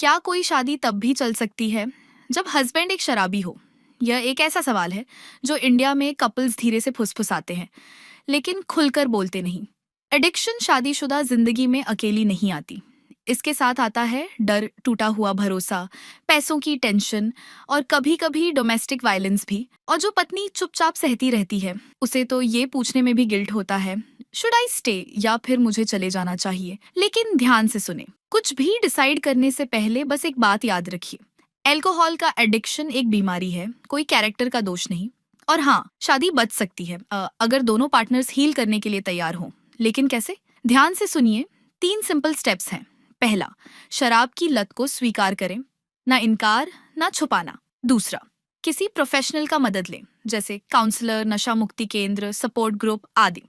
क्या कोई शादी तब भी चल सकती है जब हस्बैंड एक शराबी हो? यह एक ऐसा सवाल है जो इंडिया में कपल्स धीरे से फुसफुसाते हैं, लेकिन खुलकर बोलते नहीं। एडिक्शन शादीशुदा जिंदगी में अकेली नहीं आती। इसके साथ आता है डर, टूटा हुआ भरोसा, पैसों की टेंशन और कभी-कभी डोमेस्टिक वायलेंस भी। और जो पत्नी चुपचाप सहती रहती है, उसे तो ये पूछने में भी गिल्ट होता है, शुड आई स्टे या फिर मुझे चले जाना चाहिए। लेकिन ध्यान से सुने, कुछ भी डिसाइड करने से पहले बस एक बात याद रखिए, अल्कोहल का एडिक्शन एक बीमारी है, कोई कैरेक्टर का दोष नहीं। और हाँ, शादी बच सकती है अगर दोनों पार्टनर्स हील करने के लिए तैयार हों। लेकिन कैसे? ध्यान से सुनिए, 3 सिंपल स्टेप्स हैं। पहला, शराब की लत को स्वीकार करें, ना इनकार ना छुपाना। दूसरा, किसी प्रोफेशनल का मदद लें, जैसे काउंसलर, नशा मुक्ति केंद्र, सपोर्ट ग्रुप आदि।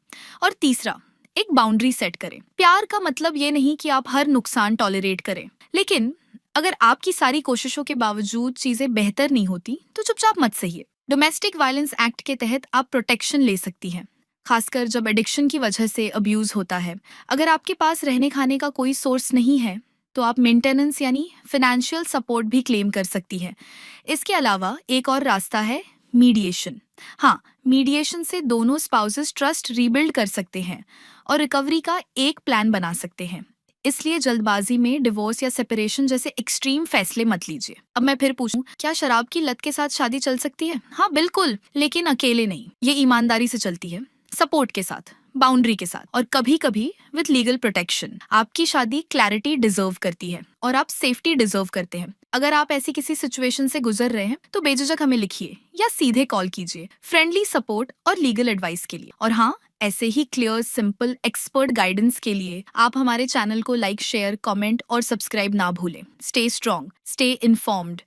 और तीसरा, एक बाउंड्री सेट करें। प्यार का मतलब ये नहीं कि आप हर नुकसान टॉलरेट करें, लेकिन अगर आपकी सारी कोशिशों के बावजूद चीजें बेहतर नहीं होती तो चुपचाप मत सहिए। डोमेस्टिक वायलेंस एक्ट के तहत आप प्रोटेक्शन ले सकती हैं, खासकर जब एडिक्शन की वजह से अब्यूज होता है। अगर आपके पास रहने खाने का कोई सोर्स नहीं है तो आप मेंटेनेंस यानी फाइनेंशियल सपोर्ट भी क्लेम कर सकती हैं। इसके अलावा एक और रास्ता है, मीडिएशन। हाँ, मीडिएशन से दोनों स्पाउसेस ट्रस्ट रीबिल्ड कर सकते हैं और रिकवरी का एक प्लान बना सकते हैं। इसलिए जल्दबाजी में डिवोर्स या सेपरेशन जैसे एक्सट्रीम फैसले मत लीजिए। अब मैं फिर पूछूं, क्या शराब की लत के साथ शादी चल सकती है? हाँ बिल्कुल, लेकिन अकेले नहीं। ये ईमानदारी से चलती है, सपोर्ट के साथ, बाउंड्री के साथ और कभी कभी विद लीगल प्रोटेक्शन। आपकी शादी क्लैरिटी डिजर्व करती है और आप सेफ्टी डिजर्व करते हैं। अगर आप ऐसी किसी सिचुएशन से गुजर रहे हैं तो बेझिझक हमें लिखिए या सीधे कॉल कीजिए, फ्रेंडली सपोर्ट और लीगल एडवाइस के लिए। और हाँ, ऐसे ही क्लियर, सिंपल, एक्सपर्ट गाइडेंस के लिए आप हमारे चैनल को लाइक, शेयर, कमेंट और सब्सक्राइब ना भूलें। Stay strong, stay informed.